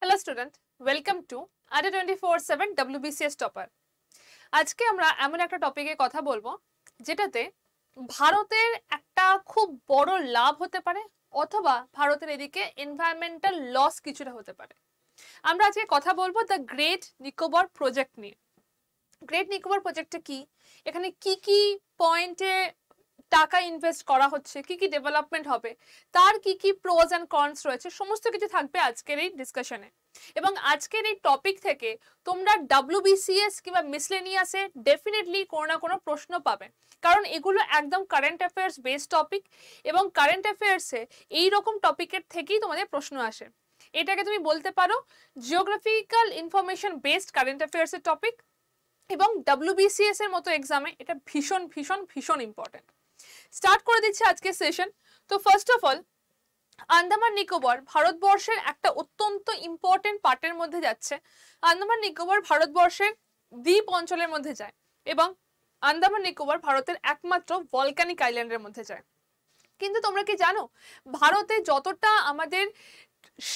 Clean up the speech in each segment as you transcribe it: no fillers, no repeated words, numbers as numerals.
Hello student, welcome to আড্ডা 24/7 WBCS topper. আজকে আমরা এমন একটা টপিকে কথা বলবো যেটাতে ভারতের একটা খুব বড় লাভ হতে পারে অথবা ভারতের এদিকে এনভায়রনমেন্টাল লস কিছুটা হতে পারে। আমরা আজকে কথা বলবো দ্য গ্রেট নিকোবর প্রজেক্ট নিয়ে। গ্রেট নিকোবর প্রজেক্টটা কি, এখানে কি কি পয়েন্টে টাকা ইনভেস্ট করা হচ্ছে, কি কি ডেভেলপমেন্ট হবে, তার কি কি প্রোজ অ্যান্ড কনস রয়েছে, সমস্ত কিছু থাকবে আজকের এই ডিসকাশনে। এবং আজকের এই টপিক থেকে তোমরা WBCS কিংবা মিসলেনিয়াসে ডেফিনেটলি কোনো না কোনো প্রশ্ন পাবে, কারণ এগুলো একদম কারেন্ট অ্যাফেয়ার্স বেসড টপিক এবং কারেন্ট অ্যাফেয়ার্সে এইরকম টপিকের থেকেই তোমাদের প্রশ্ন আসে। এটাকে তুমি বলতে পারো জিওগ্রাফিক্যাল ইনফরমেশন বেসড কারেন্ট অ্যাফেয়ার্সের টপিক, এবং WBCS এর মতো এক্সামে এটা ভীষণ ভীষণ ভীষণ ইম্পর্টেন্ট। স্টার্ট করে দিচ্ছি আজকের সেশন। তো first of all, Andaman Nicobar ভারতবর্ষের একটা অত্যন্ত ইম্পর্টেন্ট পার্টের মধ্যে যাচ্ছে। আন্দামান নিকোবর ভারতবর্ষের দ্বীপ অঞ্চলের মধ্যে যায় এবং আন্দামান নিকোবর ভারতের একমাত্র ভলক্যানিক আইল্যান্ডের মধ্যে যায়। কিন্তু তোমরা কি জানো, ভারতে যতটা আমাদের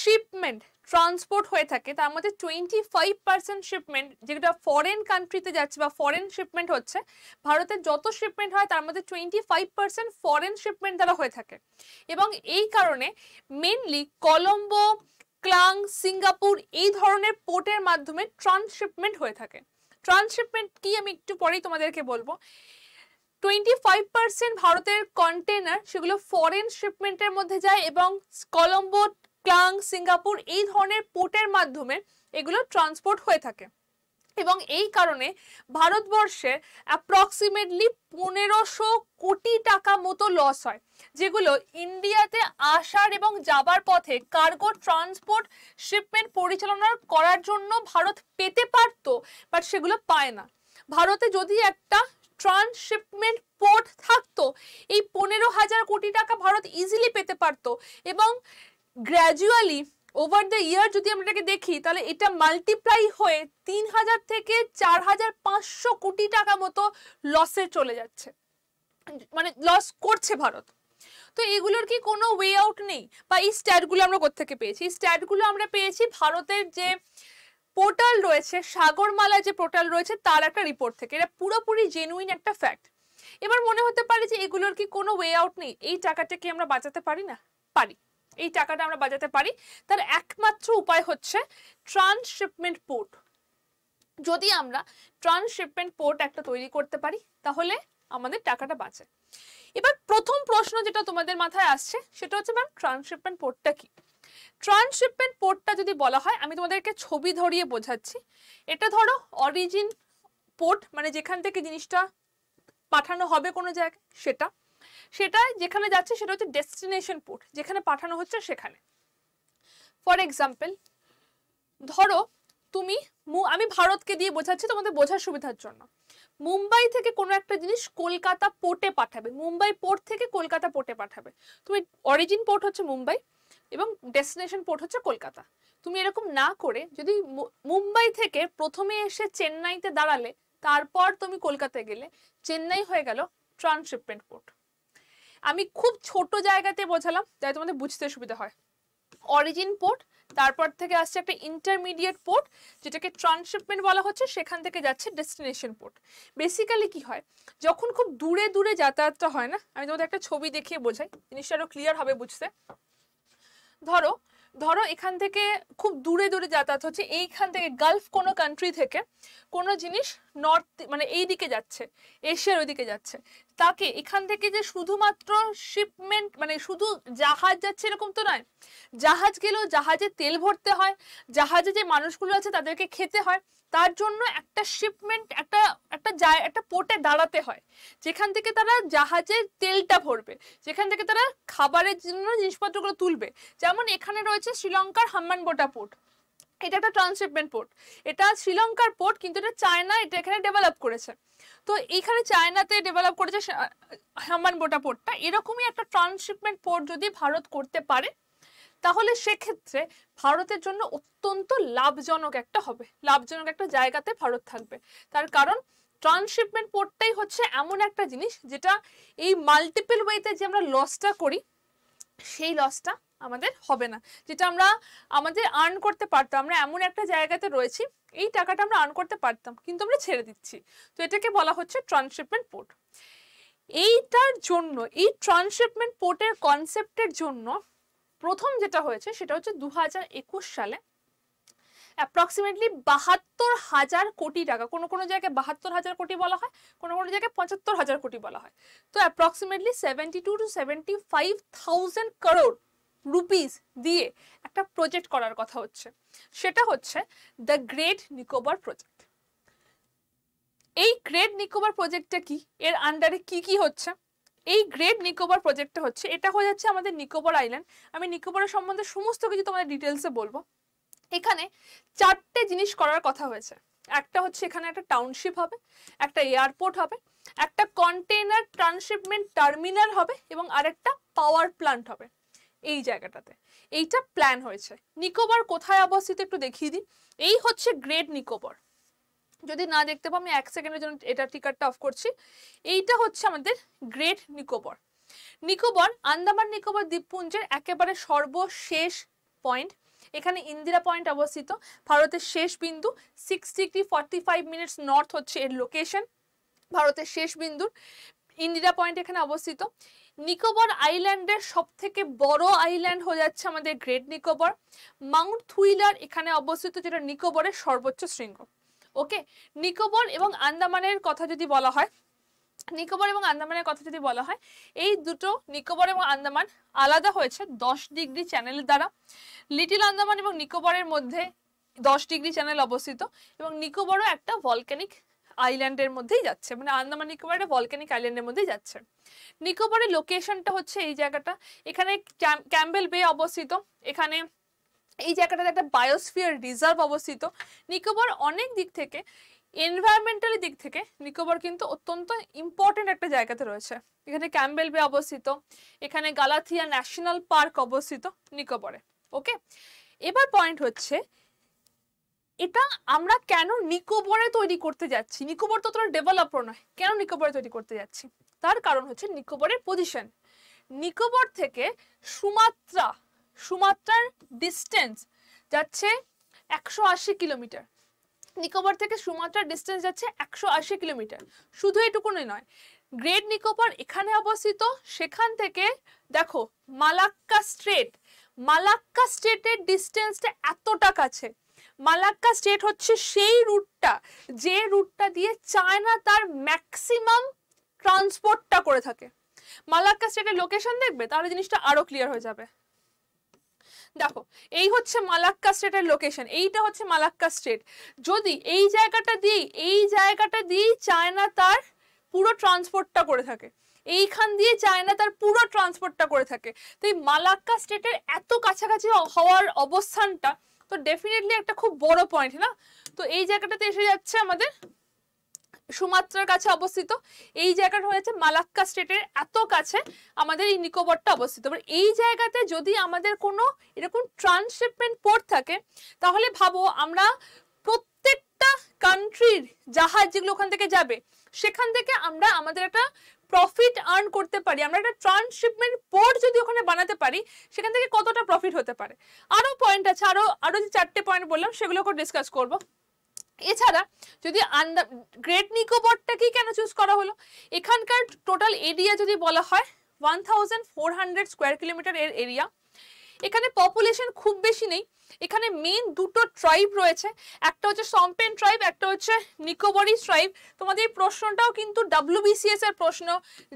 শিপমেন্ট ট্রান্সপোর্ট হয়ে থাকে তার মধ্যে 25% শিপমেন্ট যেটা ফরেন কান্ট্রিতে যাচ্ছে বা ফরেন শিপমেন্ট হচ্ছে, ভারতের যত শিপমেন্ট হয় তার মধ্যে 25% ফরেন শিপমেন্ট দ্বারা হয়ে থাকে। এবং এই কারণে মেনলি কলম্বো, ক্লাং, সিঙ্গাপুর এই ধরনের পোর্টের মাধ্যমে ট্রান্সশিপমেন্ট হয়ে থাকে। ট্রান্সশিপমেন্ট কি আমি একটু পরেই তোমাদেরকে বলবো। 25% ভারতের কন্টেনার সেগুলো ফরেন শিপমেন্টের মধ্যে যায় এবং কলম্বো, ক্লাং, সিঙ্গাপুর এই ধরনের পোর্টের মাধ্যমে এগুলো ট্রান্সপোর্ট হয়ে থাকে। এবং এই কারণে ভারতবর্ষের অ্যাপ্রক্সিমেটলি 1500 কোটি টাকা মতো লস হয়, যেগুলো ইন্ডিয়াতে আসার এবং যাবার পথে কার্গো ট্রান্সপোর্ট শিপমেন্ট পরিচালনা করার জন্য ভারত পেতে পারতো, বাট সেগুলো পায় না। ভারতে যদি একটা ট্রান্সশিপমেন্ট পোর্ট থাকতো, এই 15,000 কোটি টাকা ভারত ইজিলি পেতে পারতো এবং গ্র্যাজুয়ালি ওভার দ্য ইয়ার যদি আমরা এটাকে দেখি তাহলে এটা মাল্টিপ্লাই হয়ে 3,000 থেকে 4,500 কোটি টাকা মতো লসে চলে যাচ্ছে, মানে লস করছে ভারত। তো এগুলোর কি কোনো ওয়ে আউট নেই? বা এই স্ট্যাটগুলো আমরা কোত্থেকে পেয়েছি? এই স্ট্যাটগুলো আমরা পেয়েছি ভারতের যে পোর্টাল রয়েছে, সাগরমালা যে পোর্টাল রয়েছে তার একটা রিপোর্ট থেকে। এটা পুরোপুরি জেনুইন একটা ফ্যাক্ট। এবার মনে হতে পারে যে এগুলোর কি কোনো ওয়ে আউট নেই, এই টাকাটা কি আমরা বাঁচাতে পারি না? পারি, এই টাকাটা আমরা বাঁচাতে পারি। তার একমাত্র উপায় হচ্ছে ট্রান্সশিপমেন্ট পোর্ট। যদি আমরা ট্রান্সশিপমেন্ট পোর্ট একটা তৈরি করতে পারি তাহলে আমাদের টাকাটা বাঁচে। এবার প্রথম প্রশ্ন যেটা তোমাদের মাথায় আসছে সেটা হচ্ছে, ম্যাম ট্রান্সশিপমেন্ট পোর্টটা কি? ট্রান্সশিপমেন্ট পোর্টটা যদি বলা হয়, আমি তোমাদেরকে ছবি ধরিয়ে বোঝাচ্ছি। এটা ধরো অরিজিন পোর্ট, মানে যেখান থেকে জিনিসটা পাঠানো হবে কোনো জায়গায়, সেটা যেখানে যাচ্ছে সেটা হচ্ছে ডেস্টিনেশন পোর্ট, যেখানে পাঠানো হচ্ছে সেখানে। ফর এক্সাম্পল, ধরো তুমি, আমি ভারতকে দিয়ে বোঝাচ্ছি তোমাদের বোঝার সুবিধার জন্য। মুম্বাই থেকে কোনো একটা জিনিস কলকাতা পোর্টে পাঠাবে, মুম্বাই পোর্ট থেকে কলকাতা পোর্টে পাঠাবে। তুমি অরিজিন পোর্ট হচ্ছে মুম্বাই এবং ডেস্টিনেশন পোর্ট হচ্ছে কলকাতা। তুমি এরকম না করে যদি মুম্বাই থেকে প্রথমে এসে চেন্নাইতে দাঁড়ালে, তারপর তুমি কলকাতায় গেলে, চেন্নাই হয়ে গেল ট্রান্সশিপমেন্ট পোর্ট। আমি খুব ছোট জায়গাতে বোঝালাম যাতে তোমাদের বুঝতে সুবিধা হয়। অরিজিন পোর্ট, তারপর থেকে আসছে একটা ইন্টারমিডিয়েট পোর্ট যেটাকে ট্রান্সশিপমেন্ট বলা হচ্ছে, সেখান থেকে যাচ্ছে ডেস্টিনেশন পোর্ট। বেসিক্যালি কি হয়, যখন খুব দূরে দূরে যাতায়াতটা হয় না, আমি তোমাদের একটা ছবি দেখিয়ে বোঝাই, জিনিসটা আরো ক্লিয়ার হবে বুঝতে। ধরো এখান থেকে খুব দূরে দূরে যাতায়াত হচ্ছে, এইখান থেকে গালফ কোনো কান্ট্রি থেকে কোনো জিনিস নর্থ মানে এই দিকে যাচ্ছে, এশিয়ার ওইদিকে যাচ্ছে, তাকে এখান থেকে যে শুধুমাত্র শিপমেন্ট মানে শুধু জাহাজ যাচ্ছে এরকম তো নয়। জাহাজ গেলেও জাহাজে তেল ভরতে হয়, জাহাজে যে মানুষগুলো আছে তাদেরকে খেতে হয়, তার জন্য একটা শিপমেন্ট একটা পোর্টে দাঁড়াতে হয়, যেখান থেকে তারা জাহাজের তেলটা ভরবে, যেখান থেকে তারা খাবারের জন্য জিনিসপত্রগুলো তুলবে। যেমন এখানে রয়েছে শ্রীলঙ্কার হাম্বানটোটা পোর্ট, এটা একটা ট্রান্সশিপমেন্ট পোর্ট। এটা শ্রীলঙ্কার পোর্ট, কিন্তু এটা চায়না এটা এখানে ডেভেলপ করেছে। তো এইখানে চায়নাতে ডেভেলপ করেছে হাম্বানটোটা পোর্টটা। এরকমই একটা ট্রান্সশিপমেন্ট পোর্ট যদি ভারত করতে পারে তাহলে সেক্ষেত্রে ভারতের জন্য অত্যন্ত লাভজনক একটা জায়গাতে ভারত থাকবে। তার কারণ ট্রান্সশিপমেন্ট পোর্টটাই হচ্ছে এমন একটা জিনিস যেটা এই মাল্টিপল ওয়েতে যে আমরা লসটা করি সেই লসটা আমাদের হবে না, যেটা আমরা আমাদের আর্ন করতে পারতাম। আমরা এমন একটা জায়গাতে রয়েছি, এই টাকাটা আমরা আর্ন করতে পারতাম, কিন্তু আমরা ছেড়ে দিচ্ছি। তো এটাকে বলা হচ্ছে ট্রান্সশিপমেন্ট পোর্ট। এইটার জন্য, এই ট্রান্সশিপমেন্ট পোর্টের কনসেপ্টের জন্য প্রথম যেটা হয়েছে সেটা হচ্ছে 2021 সালে অ্যাপ্রক্সিমেটলি 72,000 কোটি টাকা, কোনো কোনো জায়গায় 72,000 কোটি বলা হয়, কোনো কোনো জায়গায় 75,000 কোটি বলা হয়, তো অ্যাপ্রক্সিমেটলি 72 to 75,000 করোড় রুপিস দিয়ে একটা প্রজেক্ট করার কথা হচ্ছে। সেটা হচ্ছে দ্য গ্রেট নিকোবর প্রজেক্ট। এই গ্রেট নিকোবর প্রজেক্টটা কি, এর আন্ডারে কি কি হচ্ছে? এই গ্রেট নিকোবর প্রজেক্টটা হচ্ছে, এটা হয়ে যাচ্ছে আমাদের নিকোবর আইল্যান্ড। আমি নিকোবরের সম্বন্ধে সমস্ত কিছু তোমাদের ডিটেলসে বলবো। এখানে 4টে জিনিস করার কথা হয়েছে। একটা হচ্ছে এখানে একটা টাউনশিপ হবে, একটা এয়ারপোর্ট হবে, একটা কন্টেইনার ট্রান্সশিপমেন্ট টার্মিনাল হবে, এবং আরেকটা পাওয়ার প্ল্যান্ট হবে এই জায়গাটাতে। এইটা প্ল্যান হয়েছে। নিকোবর কোথায় অবস্থিত একটু দেখিয়ে দিই। এই হচ্ছে গ্রেট নিকোবর। যদি না দেখতে পাও আমি 1 সেকেন্ডের জন্য এটা টিকারটা অফ করছি। এইটা হচ্ছে আমাদের গ্রেট নিকোবর। নিকোবর আন্দামান নিকোবর দ্বীপপুঞ্জের একেবারে সর্বশেষ পয়েন্ট। এখানে ইন্দিরা পয়েন্ট অবস্থিত, ভারতের শেষ বিন্দু। 6°45' নর্থ হচ্ছে এর লোকেশন, ভারতের শেষ বিন্দুর। ইন্দিরা পয়েন্ট এখানে অবস্থিত। নিকোবর আইল্যান্ডের সব থেকে বড় আইল্যান্ড হয়ে যাচ্ছে আমাদের গ্রেট নিকোবর। মাউন্ট থুইলার এখানে অবস্থিত, যেটা নিকোবরের সর্বোচ্চ শৃঙ্গ। ওকে, নিকোবর এবং আন্দামানের কথা যদি বলা হয়, নিকোবর এবং আন্দামানের কথা যদি বলা হয়, এই দুটো নিকোবর এবং আন্দামান আলাদা হয়েছে 10 ডিগ্রি চ্যানেলের দ্বারা। লিটল আন্দামান এবং নিকোবরের মধ্যে 10 ডিগ্রি চ্যানেল অবস্থিত, এবং নিকোবরও একটা ভলক্যানিক আইল্যান্ডের মধ্যেই যাচ্ছে, মানে আন্দামান নিকোবর একটা ভলক্যানিক আইল্যান্ডের মধ্যেই যাচ্ছে। নিকোবরের লোকেশনটা হচ্ছে এই জায়গাটা। এখানে ক্যাম্বেল বে অবস্থিত। এখানে এই জায়গাটাতে একটা বায়োস্ফিয়ার রিজার্ভ অবস্থিত। নিকোবর অনেক দিক থেকে, এনভায়রনমেন্টালি দিক থেকে নিকোবর কিন্তু অত্যন্ত ইম্পর্টেন্ট একটা জায়গাতে রয়েছে। এখানে ক্যাম্বেল বে অবস্থিত, এখানে গালাথিয়া ন্যাশনাল পার্ক অবস্থিত নিকোবরে। ওকে, এবার পয়েন্ট হচ্ছে এটা আমরা কেন নিকোবরে তৈরি করতে যাচ্ছি। নিকোবর তো তোরা ডেভেলপার নয়, কেন নিকোবরে তৈরি করতে যাচ্ছি? তার কারণ হচ্ছে নিকোবরের পজিশন। নিকোবর থেকে সুমাত্রার ডিস্টেন্স যাচ্ছে 180 কিলোমিটার। নিকোবর থেকে সুমাত্রার ডিস্টেন্স যাচ্ছে 180 কিলোমিটার। শুধু এটুকুনি নয়, গ্রেট নিকোবর এখানে অবস্থিত, সেখান থেকে দেখো মালাক্কা স্ট্রেটের ডিস্টেন্সটা এতটা কাছে। মালাক্কা স্ট্রেট হচ্ছে সেই রুটটা, যে রুটটা দিয়ে চায়না তার ম্যাক্সিমাম ট্রান্সপোর্টটা করে থাকে। মালাক্কা স্ট্রেটের লোকেশন দেখবে, তাহলে জিনিসটা আরো ক্লিয়ার হয়ে যাবে। দেখো, এই হচ্ছে মালাক্কা স্ট্রেটের লোকেশন, এইটা হচ্ছে মালাক্কা স্ট্রেট। যদি এই জায়গাটা দিয়ে চায়না তার পুরো ট্রান্সপোর্টটা করে থাকে, এইখান দিয়ে চায়না তার পুরো ট্রান্সপোর্টটা করে থাকে। তো এই মালাক্কা স্ট্রেটের এত কাছাকাছি হওয়ার অবস্থানটা তো ডেফিনেটলি একটা খুব বড় পয়েন্ট না। তো এই জায়গাটাতে এসে যাচ্ছে আমাদের সুমাত্রার কাছে অবস্থিত, এই জায়গাটা হয়েছে মালাক্কা স্টেটের এত কাছে আমাদের এই নিকোবরটা অবস্থিত। এবার এই জায়গাতে যদি আমাদের কোনো এরকম ট্রান্সশিপমেন্ট পোর্ট থাকে, তাহলে ভাবো আমরা প্রত্যেকটা কান্ট্রির জাহাজ যেগুলো ওখান থেকে যাবে, সেখান থেকে আমরা আমাদের একটা প্রফিট আর্ন করতে পারি। আমরা একটা ট্রান্সশিপমেন্ট পোর্ট যদি ওখানে বানাতে পারি, সেখান থেকে কতটা প্রফিট হতে পারে। আরো পয়েন্ট আছে, আরো যে 4টে পয়েন্ট বললাম সেগুলোকে ডিসকাস করব। এছাড়া যদি গ্রেট নিকোবরটাকেই কেন চুজ করা হলো, এখানকার টোটাল এরিয়া যদি বলা হয় 1400 স্কোয়ার কিলোমিটার এর এরিয়া। এখানে পপুলেশন খুব বেশি নেই। এখানে মেইন দুটো ট্রাইব রয়েছে, একটা হচ্ছে সম্পেন ট্রাইব, একটা হচ্ছে নিকোবরিজ ট্রাইব। তোমাদের এই প্রশ্নটাও কিন্তু WBCS এর প্রশ্ন,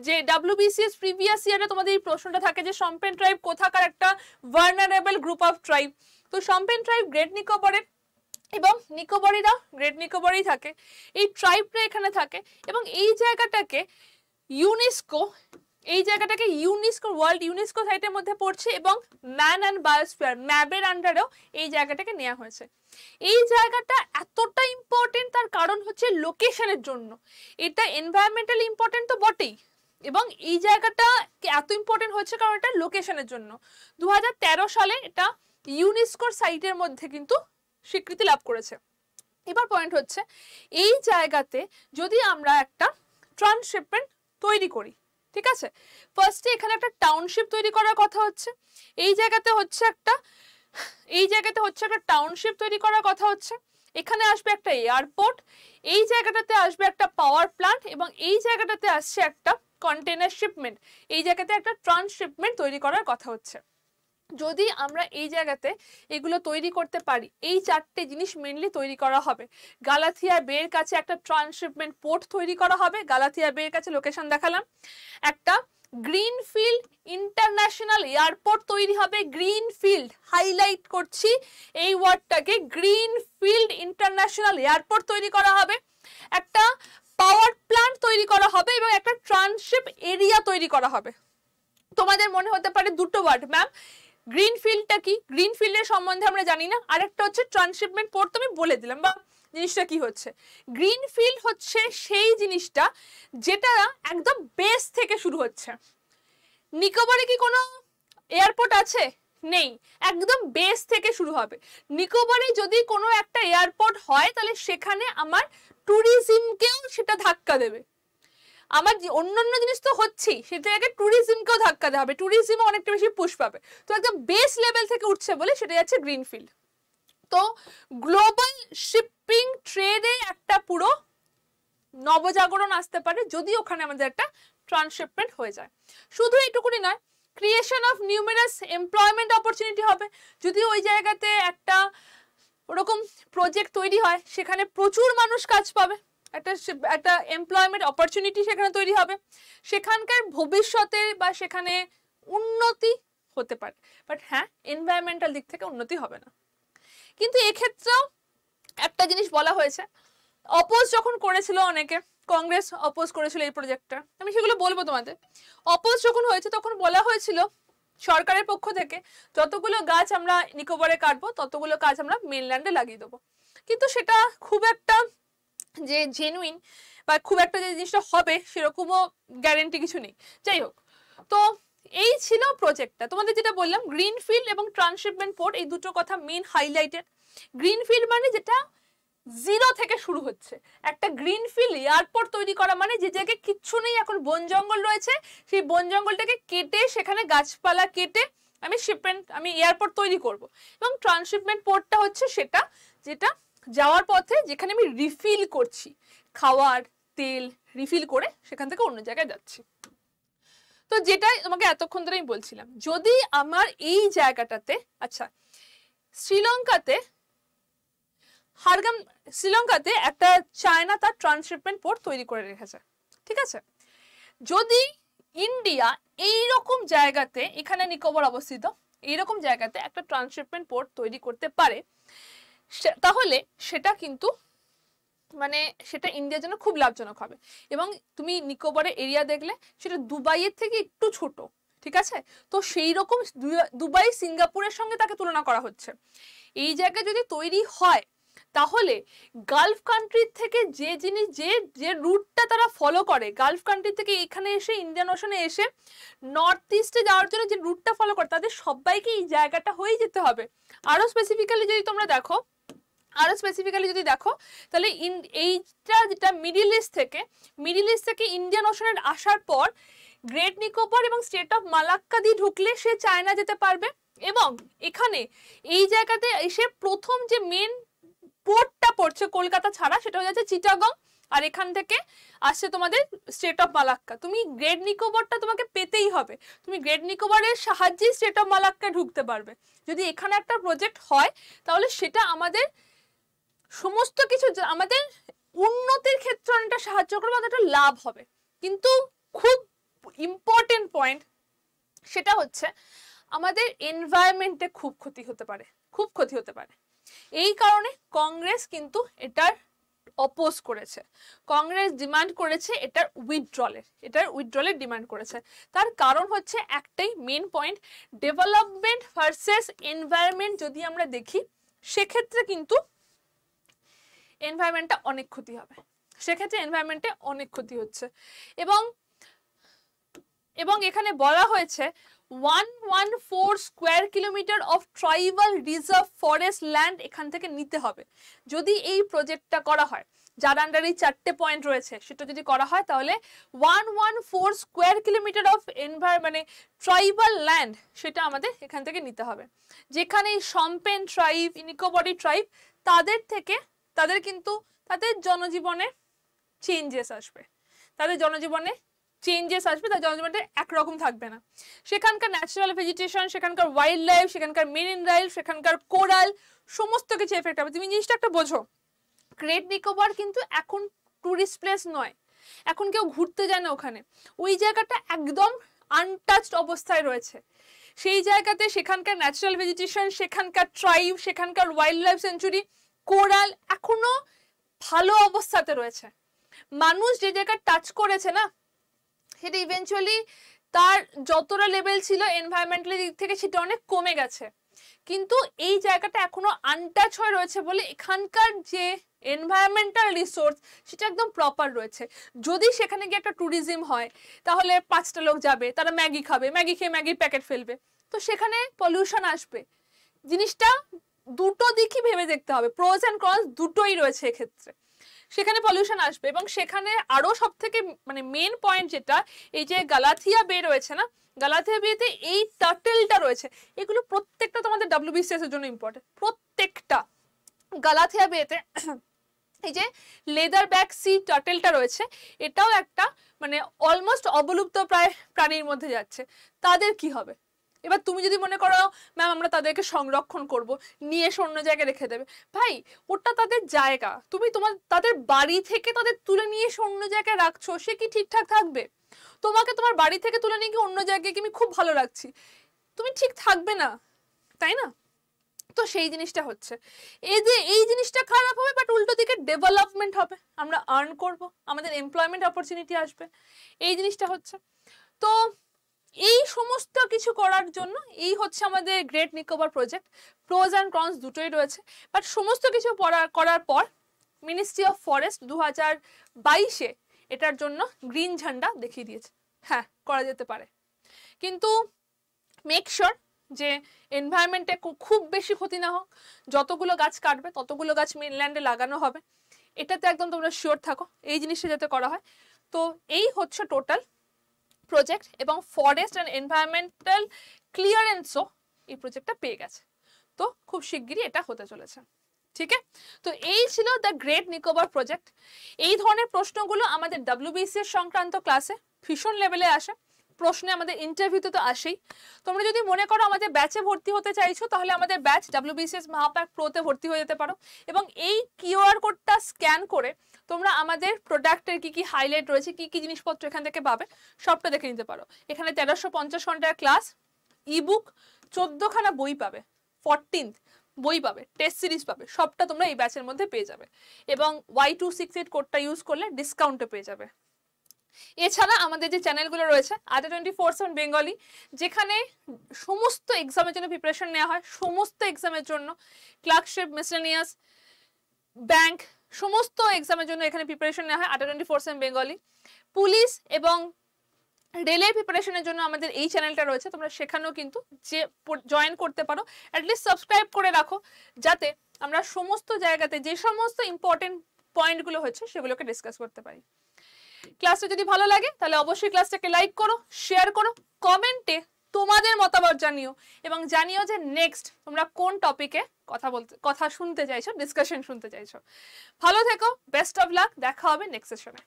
যে WBCS প্রিভিয়াস ইয়ারে তোমাদের এই প্রশ্নটা থাকে যে সম্পেন ট্রাইব কোথাকার একটা ভালনারেবল গ্রুপ অফ ট্রাইব। তো সম্পেন ট্রাইব গ্রেট নিকোবরের, এবং নিকোবরিরা গ্রেট নিকোবরেই থাকে। এই ট্রাইবটা এখানে থাকে, এবং এই জায়গাটাকে ইউনেস্কো ওয়ার্ল্ড ইউনেস্কো সাইটের মধ্যে পড়ছে, এবং ম্যান অ্যান্ড বায়োস্ফিয়ার ম্যাবের আন্ডারেও এই জায়গাটাকে নেওয়া হয়েছে। এই জায়গাটা এতটা ইম্পর্টেন্ট, তার কারণ হচ্ছে লোকেশনের জন্য। এটা এনভায়রনমেন্টালি ইম্পর্টেন্ট তো বটেই, এবং এই জায়গাটা এত ইম্পর্টেন্ট হচ্ছে কারণ এটা লোকেশনের জন্য। 2013 সালে এটা ইউনেস্কোর সাইটের মধ্যে কিন্তু স্বীকৃতি লাভ করেছে। এবার পয়েন্ট হচ্ছে এই জায়গাতে যদি আমরা একটা ট্রান্সশিপমেন্ট তৈরি করি, ঠিক আছে, ফার্স্টে এখানে একটা টাউনশিপ তৈরি করার কথা হচ্ছে, এই জায়গাতে হচ্ছে একটা টাউনশিপ তৈরি করার কথা হচ্ছে, এখানে আসবে একটা এয়ারপোর্ট, এই জায়গাটাতে আসবে একটা পাওয়ার প্ল্যান্ট এবং এই জায়গাটাতে আসছে একটা কন্টেনার শিপমেন্ট, এই জায়গাতে একটা ট্রান্সশিপমেন্ট তৈরি করার কথা হচ্ছে। যদি আমরা এই জায়গাতে এগুলো তৈরি করতে পারি, এই চারটে জিনিস মেনলি তৈরি করা হবে। গালাথিয়া বের কাছে একটা ট্রান্সশিপমেন্ট পোর্ট তৈরি করা হবে, গালাথিয়া বের কাছে লোকেশন দেখালাম। একটা গ্রিনফিল্ড ইন্টারন্যাশনাল এয়ারপোর্ট তৈরি হবে, গ্রিনফিল্ড, হাইলাইট করছি এই ওয়ার্ডটাকে, গ্রিনফিল্ড ইন্টারন্যাশনাল এয়ারপোর্ট তৈরি করা হবে, একটা পাওয়ার প্ল্যান্ট তৈরি করা হবে এবং একটা ট্রান্সশিপ এরিয়া তৈরি করা হবে। তোমাদের মনে হতে পারে দুটো ওয়ার্ড, ম্যাম গ্রিনফিল্ডটা কি, গ্রিনফিল্ডের সম্বন্ধে আমরা জানি না, আরেকটা হচ্ছে ট্রান্সশিপমেন্ট পোর্ট, তো আমি বলে দিলাম বা জিনিসটা কি হচ্ছে। গ্রিনফিল্ড হচ্ছে সেই জিনিসটা যেটা একদম বেস থেকে শুরু হচ্ছে। নিকোবরে কি কোনো এয়ারপোর্ট আছে? নেই, একদম বেস থেকে শুরু হবে। নিকোবরে যদি কোনো একটা এয়ারপোর্ট হয় তাহলে সেখানে আমার ট্যুরিজমকেও সেটা ধাক্কা দেবে, আমার অন্যান্য জিনিস তো হচ্ছেই, সেটা আগে ট্যুরিজমকেও ধাক্কা দেওয়া হবে, ট্যুরিজমও অনেকটা বেশি পুশ পাবে, তো একদম বেস লেভেল থেকে উঠছে বলে সেটা যাচ্ছে গ্রিনফিল্ড। তো গ্লোবাল শিপিং ট্রেডে একটা পুরো নবজাগরণ আসতে পারে যদি ওখানে আমাদের একটা ট্রান্সশিপমেন্ট হয়ে যায়। শুধু এইটুকুনি নয়, creation of numerous employment opportunity হবে, যদি ওই জায়গাতে একটা ওরকম প্রজেক্ট তৈরি হয় সেখানে প্রচুর মানুষ কাজ পাবে, একটা এমপ্লয়মেন্ট অপরচুনিটি সেখানে তৈরি হবে, সেখানকার ভবিষ্যতে বা সেখানে উন্নতি হতে পারে। বাট হ্যাঁ, এনভায়রনমেন্টাল দিক থেকে উন্নতি হবে না। কিন্তু এক্ষেত্রেও একটা জিনিস বলা হয়েছে, অপোজ যখন করেছিল অনেকে, কংগ্রেস অপোজ করেছিল এই প্রজেক্টটা, আমি সেগুলো বলবো তোমাদের। অপোজ যখন হয়েছে তখন বলা হয়েছিল সরকারের পক্ষ থেকে যতগুলো গাছ আমরা নিকোবরে কাটবো ততগুলো গাছ আমরা মেনল্যান্ডে লাগিয়ে দেবো, কিন্তু সেটা খুব একটা যে জেনুইন বা খুব একটা যে জিনিসটা হবে সেরকমও গ্যারেন্টি কিছু নেই। যাই হোক, তো এই ছিল প্রজেক্টটা। তোমাদের যেটা বললাম গ্রিনফিল্ড এবং ট্রান্সশিপমেন্ট পোর্ট, এই দুটো কথা মেন হাইলাইটেড। গ্রিনফিল্ড মানে যেটা জিরো থেকে শুরু হচ্ছে, একটা গ্রিনফিল্ড এয়ারপোর্ট তৈরি করা মানে যে জায়গায় কিচ্ছু নেই, এখন বন জঙ্গল রয়েছে, সেই বন জঙ্গলটাকে কেটে সেখানে গাছপালা কেটে আমি এয়ারপোর্ট তৈরি করব। এবং ট্রান্সশিপমেন্ট পোর্টটা হচ্ছে সেটা যেটা যাওয়ার পথে যেখানে আমি রিফিল করছি, খাওয়ার তেল রিফিল করে সেখান থেকে অন্য জায়গায় যাচ্ছি। তো যেটাই তোমাকে এতক্ষণ ধরে আমি বলছিলাম, যদি আমার এই জায়গাটাতে, আচ্ছা শ্রীলঙ্কাতে একটা চায়না তার ট্রান্সশিপমেন্ট পোর্ট তৈরি করে রেখেছে, ঠিক আছে। যদি ইন্ডিয়া এইরকম জায়গাতে, এখানে নিকোবর অবস্থিত, এইরকম জায়গাতে একটা ট্রান্সশিপমেন্ট পোর্ট তৈরি করতে পারে, তাহলে সেটা কিন্তু মানে সেটা ইন্ডিয়ার জন্য খুব লাভজনক হবে। এবং তুমি নিকোবরের এরিয়া দেখলে সেটা দুবাইয়ের থেকে একটু ছোট, ঠিক আছে, তো সেই রকম দুবাই সিঙ্গাপুরের সঙ্গে তাকে তুলনা করা হচ্ছে। এই জায়গায় যদি তৈরি হয় তাহলে গালফ কান্ট্রি থেকে যে রুটটা তারা ফলো করে, গালফ কান্ট্রি থেকে এখানে এসে ইন্ডিয়ান ওশনে এসে নর্থ ইস্টে যাওয়ার জন্য যে রুটটা ফলো করে, তাদের সবাইকে এই জায়গাটা হয়ে যেতে হবে। আরো স্পেসিফিক্যালি যদি দেখো তাহলে এইটা যেটা মিডিল ইস্ট থেকে ইন্ডিয়ান ওশনের আসার পর গ্রেট নিকোবর এবং স্টেট অফ মালাক্কা দিয়ে ঢুকলে সে চায়না যেতে পারবে। এবং এখানে এই জায়গাতে এসে প্রথম যে মেন পোর্টটা পড়ছে কলকাতা ছাড়া, সেটা হয়ে যাচ্ছে চিটাগং, আর এখান থেকে আসছে তোমাদের স্টেট অফ মালাক্কা। তুমি গ্রেট নিকোবরটা তোমাকে পেতেই হবে, তুমি গ্রেট নিকোবরের সাহায্যে স্টেট অফ মালাক্কা ঢুকতে পারবে। যদি এখানে একটা প্রজেক্ট হয় তাহলে সেটা আমাদের সমস্ত কিছু, আমাদের উন্নতির ক্ষেত্রে অনেকটা সাহায্য করবে, অনেকটা লাভ হবে। কিন্তু খুব ইম্পর্টেন্ট পয়েন্ট সেটা হচ্ছে আমাদের এনভায়রনমেন্টে খুব ক্ষতি হতে পারে। এই কারণে কংগ্রেস কিন্তু এটার অপোজ করেছে, কংগ্রেস ডিমান্ড করেছে এটার উইথড্রলের ডিমান্ড করেছে। তার কারণ হচ্ছে একটাই main point, development versus environment যদি আমরা দেখি সেক্ষেত্রে কিন্তু এনভায়রনমেন্টটা অনেক ক্ষতি হবে, সেক্ষেত্রে এনভায়রনমেন্টে অনেক ক্ষতি হচ্ছে। এবং এখানে বলা হয়েছে 114 square kilometre of tribal reserve forest land এখান থেকে নিতে হবে যদি এই প্রজেক্টটা করা হয়। যার আন্ডারে 4টে পয়েন্ট রয়েছে, সেটা যদি করা হয় তাহলে 114 স্কোয়ার কিলোমিটার অফ মানে ট্রাইবাল ল্যান্ড সেটা আমাদের এখান থেকে নিতে হবে। যেখানে এই শম্পেন ট্রাইব, নিকোবরি ট্রাইব, তাদের কিন্তু তাদের জনজীবনে চেঞ্জেস আসবে, তাদের জনজীবনে একরকম থাকবে না। সেখানকার ন্যাচারাল ভেজিটেশন, সেখানকার ওয়াইল্ড লাইফ, সেখানকার মেরিন লাইফ, সেখানকার কোরাল, সমস্ত কিছু এফেক্ট হবে। তুমি জিনিসটা একটা বোঝো, গ্রেট নিকোবর কিন্তু এখন টুরিস্ট প্লেস নয়, এখন কেউ ঘুরতে যায় না ওখানে। ওই জায়গাটা একদম আনটাচড অবস্থায় রয়েছে। সেই জায়গাতে সেখানকার ন্যাচারাল ভেজিটেশন, সেখানকার ট্রাইব, সেখানকার ওয়াইল্ড লাইফ সেঞ্চুরি, কোরাল এখনো ভালো অবস্থাতে রয়েছে। মানুষ যে জায়গা টাচ করেছে না, সেটা ইভেনচুয়ালি তার যতটা লেভেল ছিল এনভায়রনমেন্টাল দিক থেকে সেটা অনেক কমে গেছে, কিন্তু এই জায়গাটা এখনো আনটাচ হয়ে রয়েছে বলে এখানকার যে এনভায়রনমেন্টাল রিসোর্স সেটা একদম প্রপার রয়েছে। যদি সেখানে গিয়ে একটা ট্যুরিজম হয় তাহলে 5টা লোক যাবে, তারা ম্যাগি খাবে, ম্যাগি খেয়ে ম্যাগির প্যাকেট ফেলবে, তো সেখানে পলিউশন আসবে। জিনিসটা দুটো দিকই ভেবে দেখতে হবে, প্রোজ অ্যান্ড কনস দুটোই রয়েছে এক্ষেত্রে। সেখানে পলিউশন আসবে এবং সেখানে আরো সব থেকে মানে মেন পয়েন্ট যেটা, এই যে গালাথিয়া বে রয়েছে না, গালাথিয়া বেতে এই টার্টেলটা রয়েছে, এগুলো প্রত্যেকটা তোমাদের WBCS এর জন্য ইম্পর্টেন্ট। প্রত্যেকটা গালাথিয়া বেতে এই যে লেদার ব্যাক সি টার্টেলটা রয়েছে, এটাও একটা মানে অলমোস্ট অবলুপ্ত প্রায় প্রাণীর মধ্যে যাচ্ছে। তাদের কি হবে? এবার তুমি যদি মনে করো ম্যাম আমরা তাদেরকে সংরক্ষণ করব, নিয়ে এসে অন্য জায়গায় রেখে দেবে, ভাই ওটা তাদের জায়গা, তুমি তাদের বাড়ি থেকে তাদের তুলে নিয়ে এসে অন্য জায়গায় রাখছো, সে কি ঠিকঠাক থাকবে? তোমাকে তোমার বাড়ি থেকে তুলে নিয়ে গিয়ে অন্য জায়গায় কি আমি খুব ভালো রাখছি, তুমি ঠিক থাকবে না, তাই না? তো সেই জিনিসটা হচ্ছে, এই যে এই জিনিসটা খারাপ হবে, বাট উল্টো দিকে ডেভেলপমেন্ট হবে, আমরা আর্ন করব, আমাদের এমপ্লয়মেন্ট অপরচুনিটি আসবে, এই জিনিসটা হচ্ছে। তো এই সমস্ত কিছু করার জন্য এই হচ্ছে আমাদের great Nicobar project. Pros and cons দুটোই রয়েছে, বাট সমস্ত কিছু করার পর মিনিস্ট্রি অফ ফরেস্ট 2022-এ এটার জন্য গ্রিন ঝান্ডা দেখিয়ে দিয়েছে। হ্যাঁ, করা যেতে পারে, কিন্তু মেক শিওর যে এনভায়রনমেন্টে খুব বেশি ক্ষতি না হোক, যতগুলো গাছ কাটবে ততগুলো গাছ মেনল্যান্ডে লাগানো হবে, এটাতে একদম তোমরা শিওর থাকো, এই জিনিসটা যাতে করা হয়। তো এই হচ্ছে টোটাল প্রজেক্ট, এবং ফরেস্ট অ্যান্ড এনভায়রনমেন্টাল ক্লিয়ারেন্সও এই প্রজেক্টটা পেয়ে গেছে, তো খুব শিগগিরই এটা হতে চলেছে। ঠিক আছে, তো এই ছিল দ্য গ্রেট নিকোবর প্রজেক্ট। এই ধরনের প্রশ্নগুলো আমাদের WBCS সংক্রান্ত ক্লাসে ভীষণ লেভেলে আসে, প্রশ্নে আমাদের ইন্টারভিউতে তো আসেই। তোমরা যদি মনে করো আমাদের ব্যাচে ভর্তি হতে চাইছো, তাহলে আমাদের ব্যাচ WBCS মহাপ্যাক প্রোতে ভর্তি হয়ে যেতে পারো, এবং এই QR কোডটা স্ক্যান করে তোমরা আমাদের প্রোডাক্টের কি কি হাইলাইট রয়েছে, কি কি জিনিসপত্র এখান থেকে পাবে সবটা দেখে নিতে পারো। এখানে 1350 ঘন্টার ক্লাস, ইবুক, 14খানা বই পাবে, 14th বই পাবে, টেস্ট সিরিজ পাবে, সবটা তোমরা এই ব্যাচের মধ্যে পেয়ে যাবে, এবং Y268 কোডটা ইউজ করলে ডিসকাউন্টে পেয়ে যাবে। এছাড়া আমাদের যে চ্যানেলগুলো রয়েছে ADA24/7 বেঙ্গলি, যেখানে সমস্ত এক্সামের জন্য প্রিপারেশন নেওয়া হয়, সমস্ত এক্সামের জন্য ক্লার্কশিপ, মিসলেনিয়াস, ব্যাংক, সমস্ত এক্সামের জন্য এখানে প্রিপারেশন নেওয়া হয় ADA24/7 বেঙ্গলি। পুলিশ এবং রেলের প্রিপারেশনের জন্য আমাদের এই চ্যানেলটা রয়েছে, তোমরা সেখানেও কিন্তু যে জয়েন করতে পারো, অ্যাটলিস্ট সাবস্ক্রাইব করে রাখো, যাতে আমরা সমস্ত জায়গাতে যে সমস্ত ইম্পর্টেন্ট পয়েন্টগুলো হচ্ছে সেগুলোকে ডিসকাস করতে পারি। ক্লাসটা যদি ভালো লাগে তাহলে অবশ্যই ক্লাসটাকে লাইক করো, শেয়ার করো, কমেন্টে তোমাদের মতামত জানিও, এবং জানিও যে নেক্সট তোমরা কোন টপিকে কথা শুনতে চাইছো, ডিসকাশন শুনতে চাইছো। ভালো থেকো, বেস্ট অফ লাক, দেখা হবে নেক্সট সেশনে।